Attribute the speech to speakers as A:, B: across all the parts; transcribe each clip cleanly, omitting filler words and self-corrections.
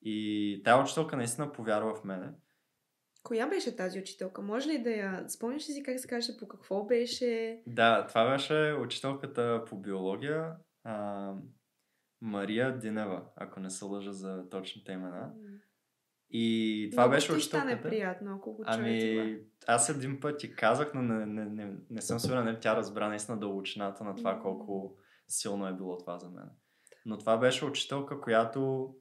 A: И тая учителка наистина повярва в мене.
B: Коя беше тази учителка? Може ли да я... Спомняш ли си как се казваше, по какво беше?
A: Да, това беше учителката по биология, Мария Динева, ако не се лъжа за точните имена. И това
B: Много
A: беше
B: ще й стане
A: учителката.
B: приятно, ако го чуе това.
A: Аз един път ти казах, но не съм сигурен, нали тя разбра наистина дълбочината на това колко силно е било това за мен. Но това беше учителка, която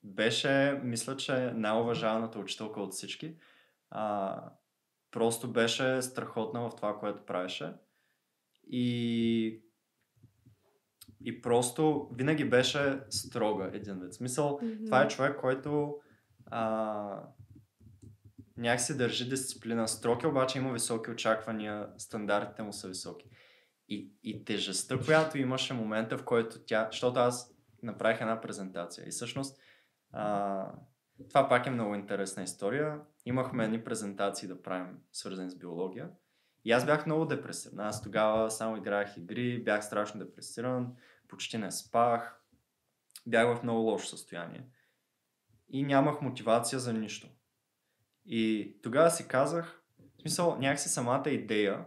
A: беше, мисля, че най-уважаваната учителка от всички. Просто беше страхотна в това, което правеше. И просто винаги беше строга един вид. В смисъл, това е човек, който някакси държи дисциплина. Строг, обаче има високи очаквания, стандартите му са високи. И тежестта, която имаше момента, в който тя... Защото аз направих една презентация и всъщност това пак е много интересна история. Имахме едни презентации да правим, свързани с биология. И аз бях много депресиран. Аз тогава само играех игри, бях страшно депресиран, почти не спах, бях в много лошо състояние. И нямах мотивация за нищо. И тогава си казах, в смисъл, някакси самата идея,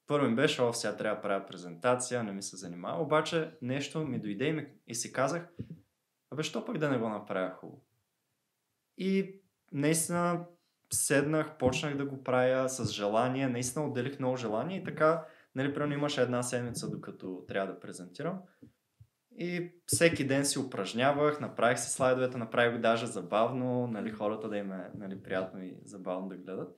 A: първо ми беше, сега трябва да правя презентация, не ми се занимава, обаче нещо ми дойде и си казах, що пък да не го направя хубаво. И наистина седнах, почнах да го правя с желание, наистина отделих много желание и така, нали, примерно имаше една седмица, докато трябва да презентирам. И всеки ден си упражнявах, направих си слайдовете, направих го даже забавно, нали, хората да им е, нали, приятно и забавно да гледат.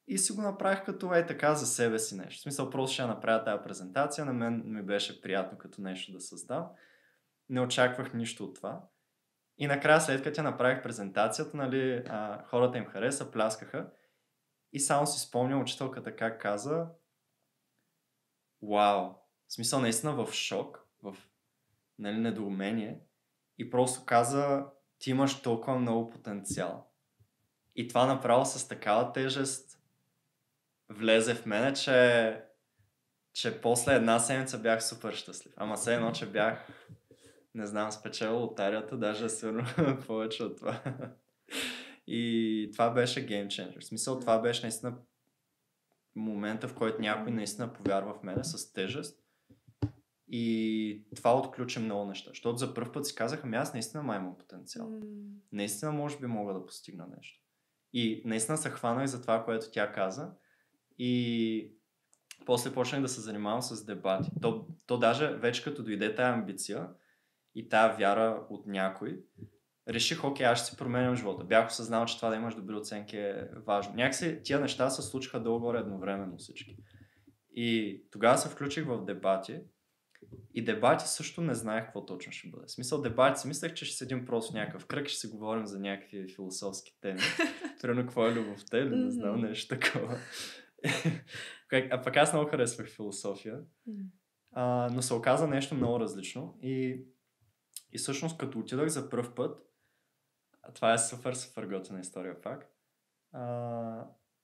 A: И си го направих като така за себе си нещо. В смисъл, просто ще направя тази презентация, на мен ми беше приятно като нещо да създам. Не очаквах нищо от това. И накрая, след като я направих презентацията, нали, хората им хареса, пляскаха. И само си спомням учителката как каза: вау! В смисъл, наистина в шок, в, нали, недоумение. И просто каза: ти имаш толкова много потенциал. И това направо с такава тежест влезе в мене, че после една седмица бях супер щастлив. Ама все едно, че бях, не знам, спечелил лотарията, даже сигурно повече от това. И това беше game changer. В смисъл, това беше наистина момента, в който някой наистина повярва в мене с тежест. И това отключи много неща. Защото за първ път си казах, аз наистина имам потенциал. Наистина може би мога да постигна нещо. И наистина се хванах за това, което тя каза. И после почнах да се занимавам с дебати. То даже вече като дойде тая амбиция и тая вяра от някой, реших, окей, аз ще си променям живота. Бях осъзнал, че това да имаш добри оценки е важно. Някакси тия неща се случиха долу-горе едновременно всички. И тогава се включих в дебати. И дебати също не знаех какво точно ще бъде. В смисъл, дебати си мислех, че ще седим просто в някакъв кръг и ще си говорим за някакви философски теми. Примерно, какво е любовта или не знам, нещо такова. А пък аз много харесвах философия. Но се оказа нещо много различно. И всъщност, като отидах за пръв път, това е супер готина история пак,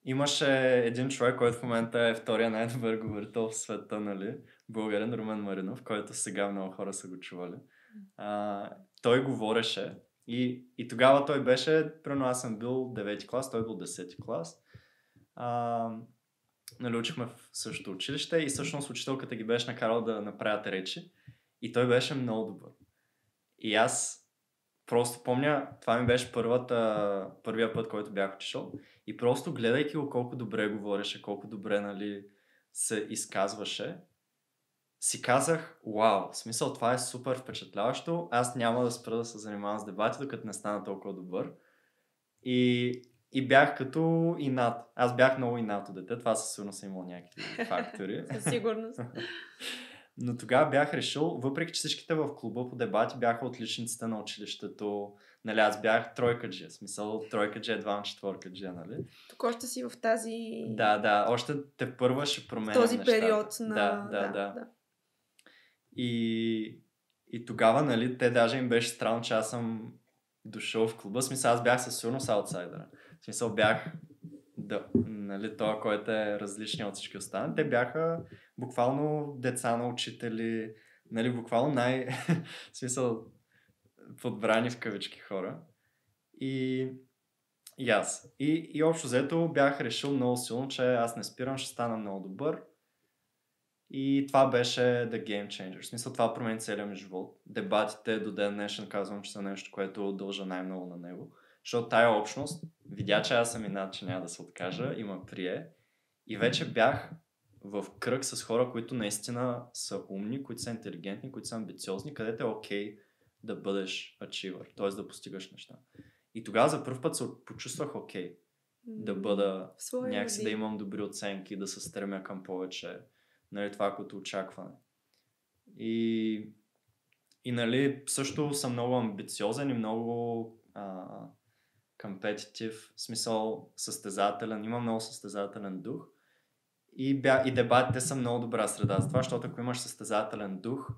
A: имаше един човек, който в момента е втория най-добър говорител в света, нали? Българин Румен Маринов, който сега много хора са го чували. Той говореше и тогава той беше, примерно аз съм бил 9 клас, той бил 10 клас. Нали, учихме в същото училище и всъщност учителката ги беше накарала да направят речи и той беше много добър. И аз просто помня, това ми беше първия път, който бях отишъл и просто гледайки го колко добре говореше, колко добре, нали, се изказваше, си казах, вау, в смисъл, това е супер впечатляващо, аз няма да спра да се занимавам с дебати, докато не стана толкова добър. И бях като инат. Аз бях много инато дете, това със сигурност съм имал някакви фактори.
B: Със сигурност.
A: Но тогава бях решил, въпреки че всичките в клуба по дебати бяха отличниците на училището, нали, аз бях тройкаджия, смисъл тройкаджия, двама четворкаджия, нали?
B: Тук още си в тази...
A: Да, още тепърва ще променям
B: този
A: нещата.
B: период на...
A: Да. И тогава, нали, те даже им беше странно, че аз съм дошъл в клуба, смисъл аз бях със сигурност аутсайдера. В смисъл бях нали, това, който е различен от всички останали. Те бяха буквално деца на учители, нали, буквално в смисъл подбрани в кавички хора. И аз. И общо взето бях решил много силно, че аз не спирам, ще стана много добър. И това беше The Game Changer. В смисъл, това промени целия ми живот. Дебатите до ден днешен казвам, че са нещо, което дължа най-много на него. Защото тая общност видя, че аз съм инат, че няма да се откажа и ме прие. И вече бях в кръг с хора, които наистина са умни, които са интелигентни, които са амбициозни, където е окей да бъдеш achiever, т.е. да постигаш неща. И тогава за първ път се почувствах окей да бъда някакси, да имам добри оценки, да се стремя към повече, нали, това като очакване. И нали, също съм много амбициозен и много competitive, в смисъл състезателен, имам много състезателен дух. И дебатите са много добра среда за това, защото ако имаш състезателен дух,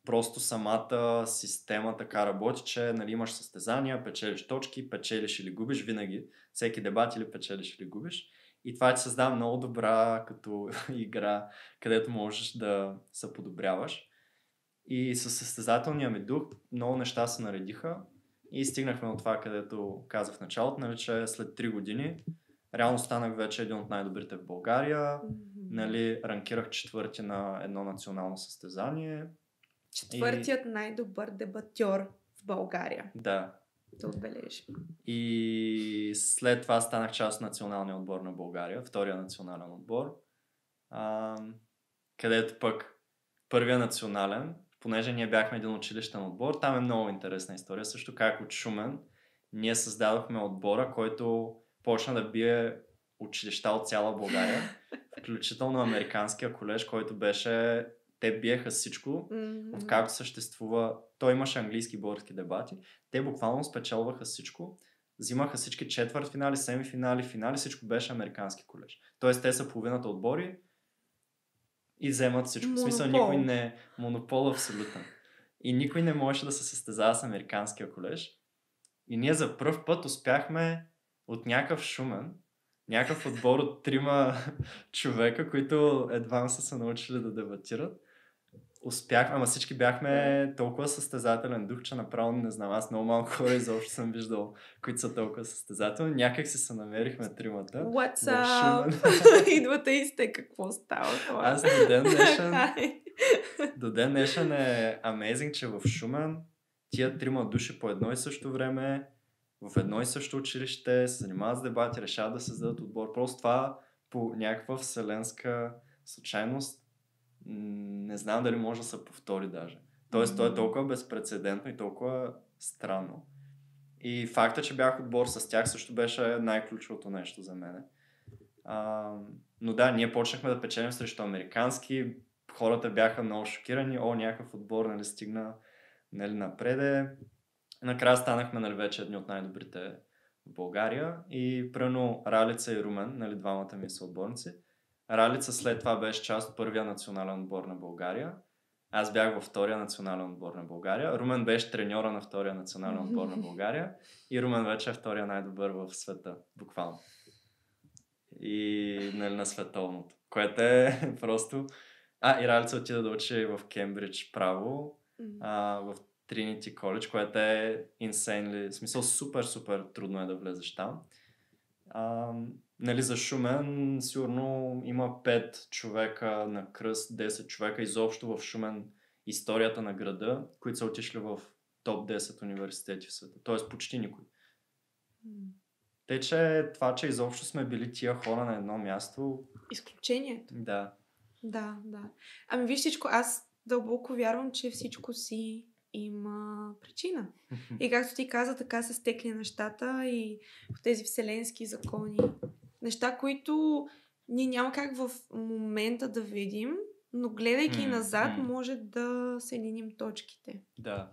A: просто самата система така работи, че нали, имаш състезания, печелиш точки, печелиш или губиш винаги. Всеки дебат или печелиш или губиш. И това ти създава много добра като игра, където можеш да се подобряваш. И със състезателния ми дух много неща се наредиха и стигнахме от това, където казах в началото, нали, че след 3 години реално станах вече един от най-добрите в България. Нали, ранкирах 4-ти на едно национално състезание.
B: 4-тият най-добър дебатьор в България.
A: Да.
B: Да отбележи.
A: И след това станах част от националния отбор на България, втория национален отбор, където пък първия национален, понеже ние бяхме един училищен отбор, там е много интересна история, също как от Шумен ние създадохме отбора, който почна да бие училища от цяла България, включително американския колеж, който беше... Те биеха всичко, откакто съществува... Той имаше английски и български дебати. Те буквално спечелваха всичко. Взимаха всички четвъртфинали, семифинали, финали. Всичко беше американски колеж. Тоест те са половината отбори и вземат всичко. В смисъл никой не... Монопол абсолютно. И никой не можеше да се състезава с американския колеж. И ние за пръв път успяхме от някакъв Шумен, някакъв отбор от 3 човека, които едва са се научили да дебатират. Успяхме, ама всички бяхме толкова състезателен дух, че направо не знам, аз много малко хора изобщо съм виждал, които са толкова състезателни. Някак си се намерихме 3-мата.
B: What's up? Идвате и сте, какво става това?
A: Аз до ден днешен е amazing, че в Шумен тия 3 души по едно и също време в едно и също училище се занимават с дебати, решават да създадат отбор. Просто това по някаква вселенска случайност не знам дали може да се повтори даже. Тоест, то е толкова безпрецедентно и толкова странно. И факта, че бях отбор с тях също беше най-ключовото нещо за мен. Но да, ние почнахме да печелим срещу американски. Хората бяха много шокирани. Някакъв отбор нали, стигна нали, напреде. Накрая станахме нали, вече едни от най-добрите в България. И прено Ралица и Румен, нали, двамата ми са отборници. Ралица след това беше част от първия национален отбор на България. Аз бях във втория национален отбор на България. Румен беше треньора на втория национален отбор на България. И Румен вече е втория най-добър в света, буквално. И нали, на световното. Което е просто... и Ралица отида да учи в Кембридж право, в Trinity College, което е insanely, в смисъл супер трудно е да влезеш там. Нали, за Шумен сигурно има 5 човека на кръст, 10 човека изобщо в Шумен историята на града, които са отишли в топ 10 университети в света. Тоест почти никой. Те, че това, че изобщо сме били тия хора на едно място...
B: Изключението.
A: Да.
B: Да. Ами виж всичко, аз дълбоко вярвам, че всичко си има причина. И както ти каза, така са стекли нещата и в тези вселенски закони. Неща, които ние няма как в момента да видим, но гледайки назад, може да съединим точките.
A: Да.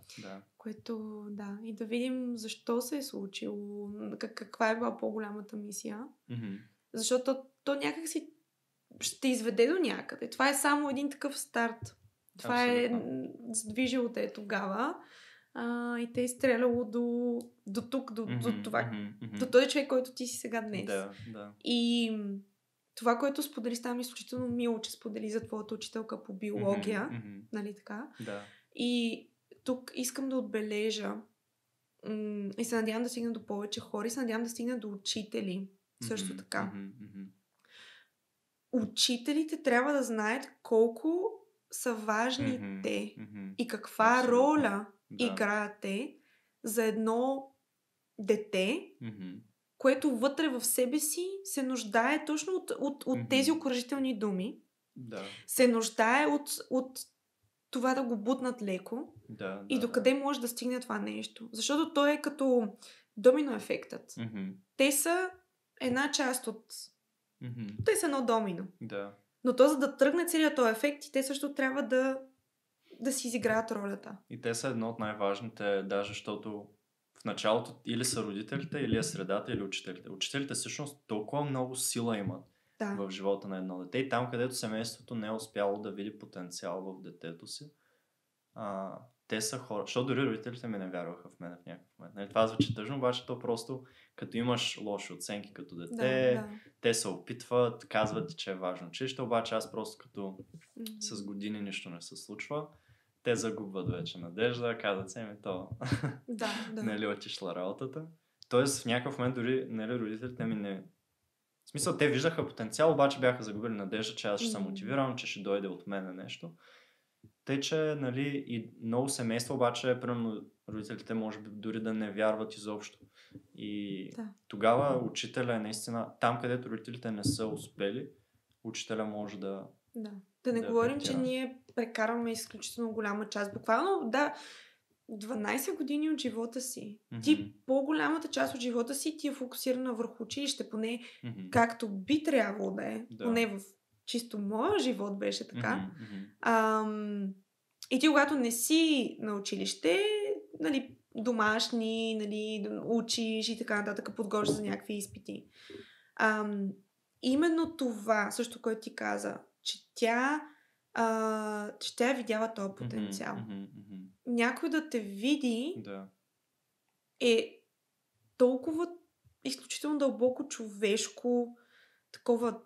B: Което, да. И да видим защо се е случило, каква е била по-голямата мисия. Защото то някак си ще изведе до някъде. Това е само един такъв старт. Това абсолютно. Е задвижило те тогава и те е стреляло до тук, до това. До този човек, който ти си сега днес.
A: Да.
B: И това, което сподели, става ми изключително мило, че сподели за твоята учителка по биология. Нали така?
A: Да.
B: И тук искам да отбележа, И се надявам да стигна до повече хора и се надявам да стигна до учители. Също така. Учителите трябва да знаят колко са важни те и каква роля играят те за едно дете, което вътре в себе си се нуждае точно от тези окуражителни думи.
A: Да.
B: Се нуждае от това да го бутнат леко и докъде може да стигне това нещо. Защото то е като домино ефектът. Те са една част от... Те са едно домино.
A: Да.
B: Но то, за да тръгне целият този ефект, те също трябва да си изиграят ролята.
A: И те са едно от най-важните, даже защото в началото или са родителите, или е средата, или учителите. Учителите всъщност толкова много сила имат в живота на едно дете. И там, където семейството не е успяло да види потенциал в детето си, те са хора. Защото дори родителите ми не вярваха в мен в някакъв момент. Нали, това звучи тъжно, обаче то просто като имаш лоши оценки като дете, те се опитват, казват ти, че е важно училище, обаче аз просто като с години нищо не се случва, те загубват вече надежда, казват се ми то нали отишла работата. Тоест в някакъв момент дори нали, родителите ми не... В смисъл те виждаха потенциал, обаче бяха загубили надежда, че аз ще съм мотивиран, че ще дойде от мене нещо. Тъй, че нали, и много семейства, обаче примерно родителите може би дори да не вярват изобщо. И тогава учителя е наистина там, където родителите не са успели, учителя може да...
B: Да не говорим, че ние прекарваме изключително голяма част. Буквално, 12 години от живота си. Ти по-голямата част от живота си ти е фокусирана върху училище, поне както би трябвало да е. Поне в чисто моя живот беше така. И ти, когато не си на училище, нали, домашни, нали, учиш и така нататък, подготвяш за някакви изпити. Именно това, също което ти каза, че тя е видяла този потенциал. Някой да те види е толкова изключително дълбоко човешко, такова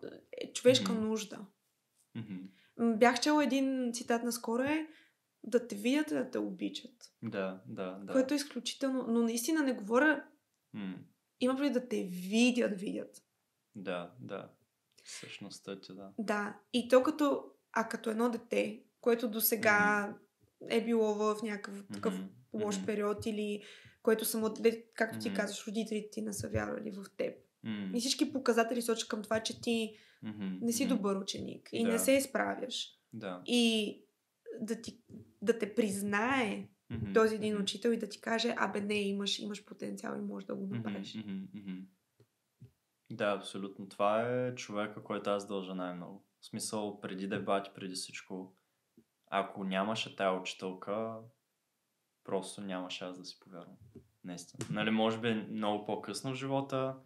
B: човешка нужда. Бях чела един цитат наскоро да те видят и да те обичат.
A: Да.
B: Което е изключително, но наистина не говоря има преди да те видят.
A: Да. Същността ти,
B: Да. И то като едно дете, което до сега е било в някакъв такъв лош период или което само, както ти казваш, родителите ти не са вярвали в теб. И всички показатели сочат към това, че ти не си добър ученик и не се изправяш. И да те признае този един учител и да ти каже, не, имаш потенциал и можеш да го направиш.
A: Да, абсолютно. Това е човека, който аз дължа най-много. В смисъл, преди дебати, преди всичко, ако нямаше тая учителка, просто нямаше аз да си повярвам. Наистина. Нали, може би много по-късно в живота,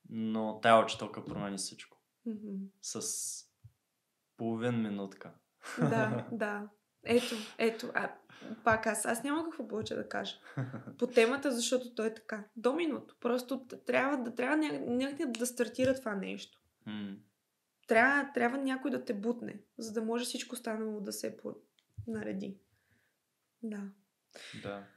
A: но тая учителка промени всичко. С половин минутка.
B: Да. Ето. Пак аз няма какво повече да кажа по темата, защото то е така. Доминото. Просто трябва някъде да стартира това нещо. Трябва някой да те бутне, за да може всичко останало да се нареди. Да.